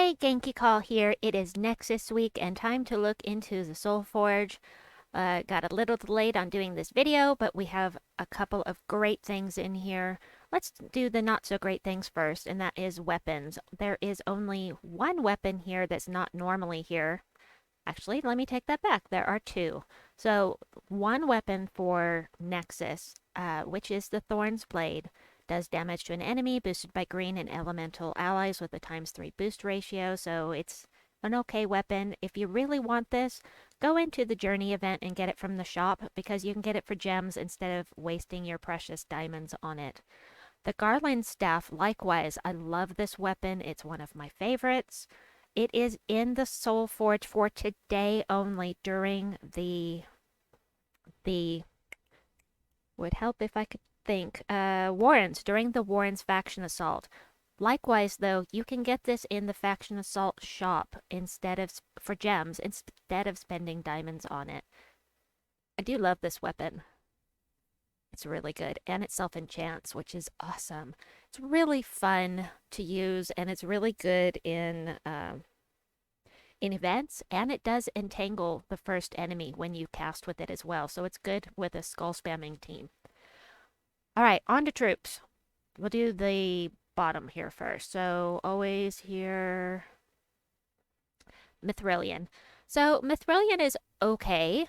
Hey, Genki Call here. It is Nexus week and time to look into the Soulforge. Got a little delayed on doing this video, but we have a couple of great things in here. Let's do the not so great things first, and that is weapons. There is only one weapon here that's not normally here. Actually, let me take that back. There are two. So, one weapon for Nexus, which is the Thorn's Blade. Does damage to an enemy, boosted by green and elemental allies with a ×3 boost ratio, so it's an okay weapon. If you really want this, go into the Journey event and get it from the shop, because you can get it for gems instead of wasting your precious diamonds on it. The Garland Staff, likewise, I love this weapon. It's one of my favorites. It is in the Soulforge for today only during the would help if I could think. Warrens, during the Warrens faction assault. Likewise, though, you can get this in the faction assault shop for gems instead of spending diamonds on it. I do love this weapon. It's really good, and it self-enchants, which is awesome. It's really fun to use, and it's really good in events, and it does entangle the first enemy when you cast with it as well, so it's good with a skull spamming team. All right, on to troops. We'll do the bottom here first. So always here, Mithrillion. So Mithrillion is okay.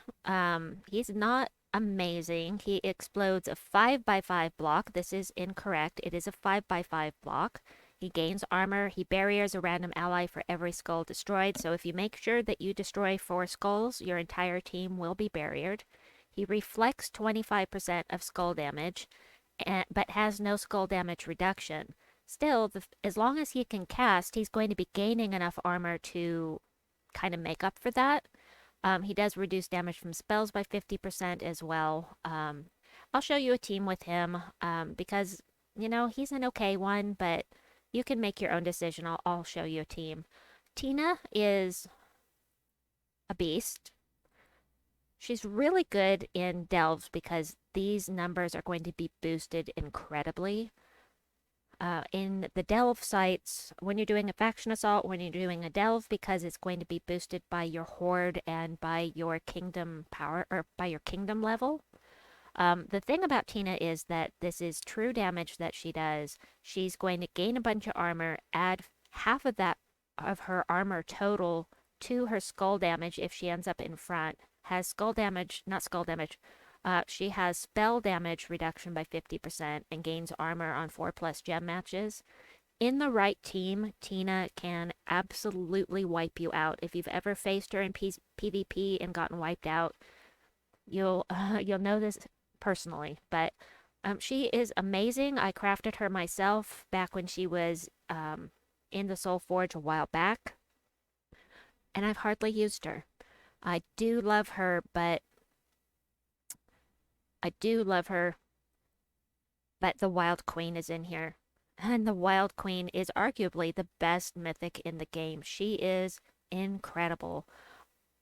He's not amazing. He explodes a 5x5 block. This is incorrect. It is a 5x5 block. He gains armor. He barriers a random ally for every skull destroyed. So if you make sure that you destroy 4 skulls, your entire team will be barriered. He reflects 25% of skull damage, but has no skull damage reduction. Still, as long as he can cast, he's going to be gaining enough armor to kind of make up for that. He does reduce damage from spells by 50% as well. I'll show you a team with him because, you know, he's an okay one, but you can make your own decision. I'll show you a team. Tina is a beast. She's really good in delves because these numbers are going to be boosted incredibly. In the delve sites, when you're doing a faction assault, when you're doing a delve, because it's going to be boosted by your horde and by your kingdom power, or by your kingdom level. The thing about Tina is that this is true damage that she does. She's going to gain a bunch of armor, add half of that of her armor total to her skull damage if she ends up in front. Has skull damage, not skull damage. She has spell damage reduction by 50% and gains armor on 4+ gem matches. In the right team, Tina can absolutely wipe you out. If you've ever faced her in PvP and gotten wiped out, you'll know this personally. But she is amazing. I crafted her myself back when she was in the Soulforge a while back, and I've hardly used her. I do love her, but the Wild Queen is in here. And the Wild Queen is arguably the best mythic in the game. She is incredible.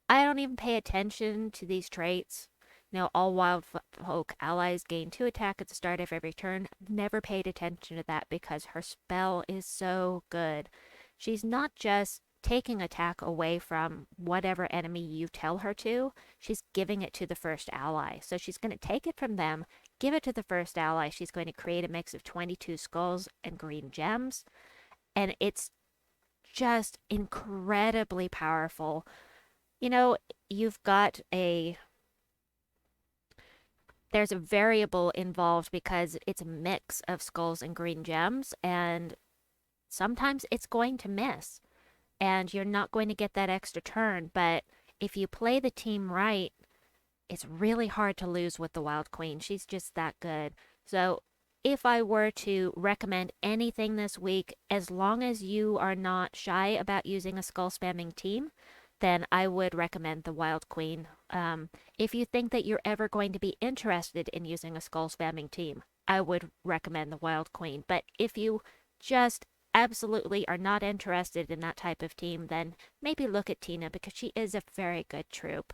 I don't even pay attention to these traits. You know, all wild folk allies gain 2 attack at the start of every turn. Never paid attention to that because her spell is so good. She's not just taking attack away from whatever enemy you tell her to, she's giving it to the first ally. So she's going to take it from them, give it to the first ally. She's going to create a mix of 22 skulls and green gems. And it's just incredibly powerful. You know, there's a variable involved because it's a mix of skulls and green gems, and sometimes it's going to miss. And you're not going to get that extra turn, but if you play the team right, it's really hard to lose with the Wild Queen. She's just that good. So if I were to recommend anything this week, as long as you are not shy about using a skull spamming team, then I would recommend the Wild Queen. If you think that you're ever going to be interested in using a skull spamming team, I would recommend the Wild Queen. But if you just absolutely are not interested in that type of team, then maybe look at Tina because she is a very good troop.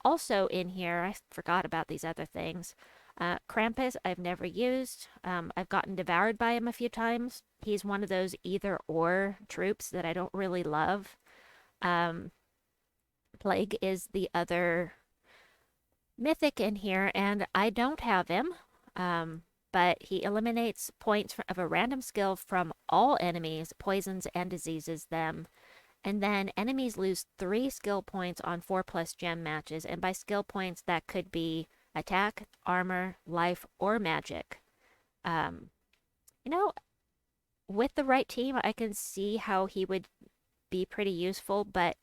Also in here, I forgot about these other things. Krampus, I've never used. I've gotten devoured by him a few times. He's one of those either or troops that I don't really love. Um, Plague is the other mythic in here, and I don't have him. But he eliminates points of a random skill from all enemies, poisons, and diseases them. And then enemies lose 3 skill points on 4+ gem matches. And by skill points, that could be attack, armor, life, or magic. Um, you know, with the right team, I can see how he would be pretty useful. But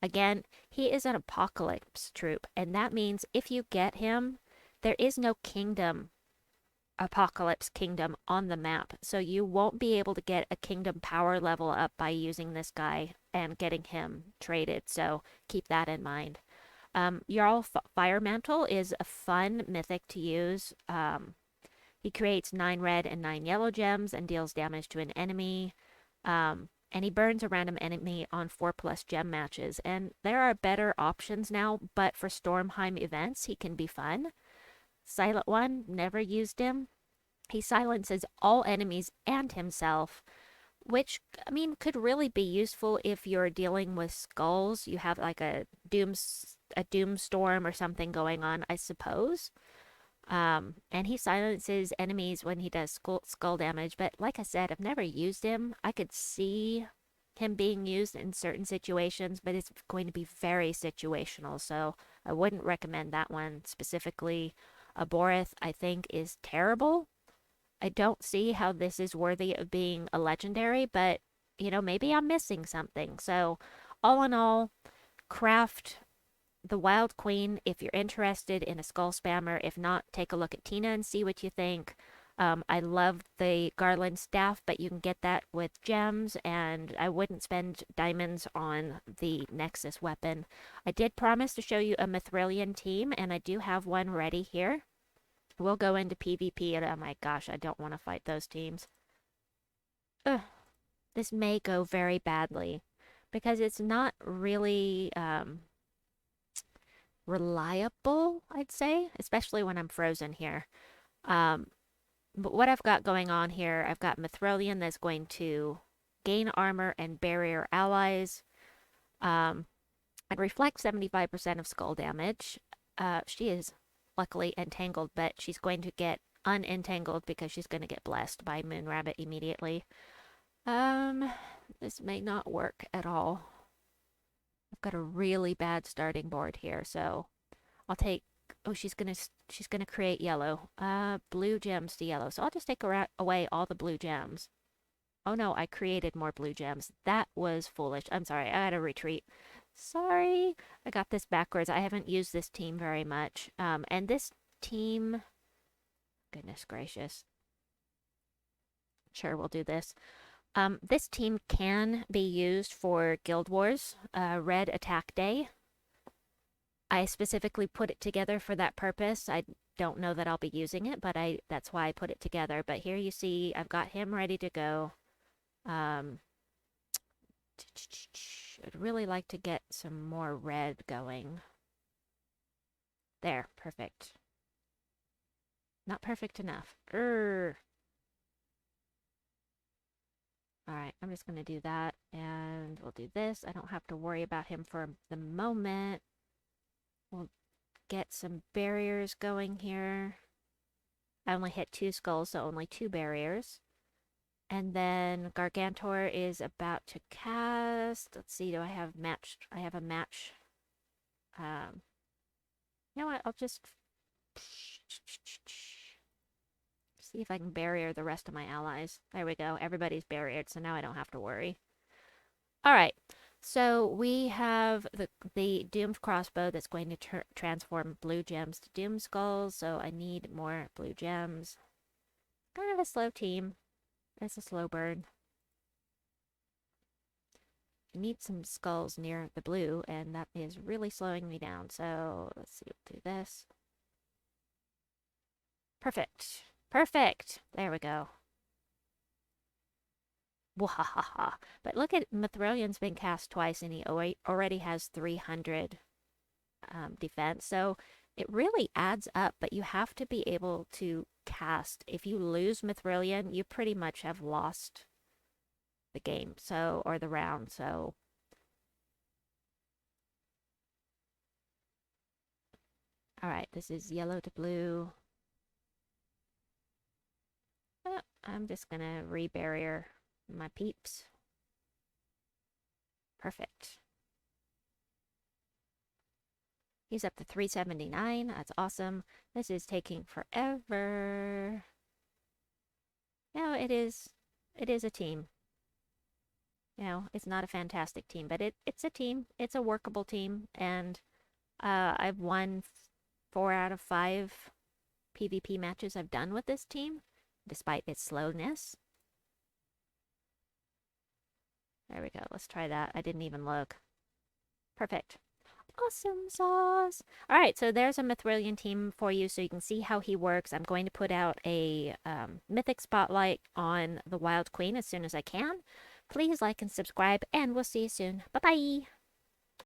again, he is an apocalypse troop. And that means if you get him, there is no apocalypse kingdom on the map. So you won't be able to get a kingdom power level up by using this guy and getting him traded. So keep that in mind. Jarl Fire Mantle is a fun mythic to use. He creates 9 red and 9 yellow gems and deals damage to an enemy. And he burns a random enemy on 4+ gem matches. And there are better options now, but for Stormheim events, he can be fun. Silent One, never used him. He silences all enemies and himself, which, I mean, could really be useful if you're dealing with skulls. You have like a doom storm or something going on, I suppose. And he silences enemies when he does skull damage. But like I said, I've never used him. I could see him being used in certain situations, but it's going to be very situational. So I wouldn't recommend that one specifically. Aborith, I think, is terrible. I don't see how this is worthy of being a legendary, but, maybe I'm missing something. So all in all, craft the Wild Queen if you're interested in a skull spammer. If not, take a look at Tina and see what you think. I love the Garland Staff, but you can get that with gems, and I wouldn't spend diamonds on the Nexus weapon. I did promise to show you a Mithrillian team, and I do have one ready here. We'll go into PvP, and oh my gosh, I don't want to fight those teams. Ugh, this may go very badly, because it's not really reliable, I'd say, especially when I'm frozen here. But what I've got going on here, I've got Mithrillian that's going to gain armor and barrier allies. And reflect 75% of skull damage. She is luckily entangled, but she's going to get unentangled because she's going to get blessed by Moon Rabbit immediately. This may not work at all. I've got a really bad starting board here, so I'll take. Oh, she's gonna create yellow. Blue gems to yellow. So I'll just take away all the blue gems. Oh no, I created more blue gems. That was foolish. I'm sorry. I had to retreat. Sorry, I got this backwards. I haven't used this team very much. And this team, goodness gracious. Sure, we'll do this. This team can be used for Guild Wars, Red Attack Day. I specifically put it together for that purpose. I don't know that I'll be using it, but that's why I put it together. But here you see, I've got him ready to go. I'd really like to get some more red going. There, perfect. Not perfect enough. Alright, I'm just going to do that, and we'll do this. I don't have to worry about him for the moment. We'll get some barriers going here. I only hit 2 skulls, so only 2 barriers. And then Gargantor is about to cast. Let's see, do I have matched? I have a match. You know what? I'll just see if I can barrier the rest of my allies. There we go. Everybody's barriered, so now I don't have to worry. All right. So we have the Doomed Crossbow that's going to transform blue gems to Doom Skulls. So I need more blue gems. Kind of a slow team. It's a slow burn. I need some skulls near the blue, and that is really slowing me down. So let's see, we'll do this. Perfect. Perfect. There we go. Wahaha. But look at Mithrillion's been cast twice, and he already has 300 defense. So it really adds up, but you have to be able to cast. If you lose Mithrillion, you pretty much have lost the game, so, or the round, so. All right, this is yellow to blue. Oh, I'm just gonna rebarrier my peeps. Perfect. He's up to 379. That's awesome. This is taking forever. No, it is a team. You know, it's not a fantastic team, but it's a team. It's a workable team, and I've won 4 out of 5 PvP matches I've done with this team, despite its slowness. There we go. Let's try that. I didn't even look. Perfect. Awesome sauce. All right, so there's a Mithrillian team for you so you can see how he works. I'm going to put out a mythic spotlight on the Wild Queen as soon as I can. Please like and subscribe, and we'll see you soon. Bye-bye.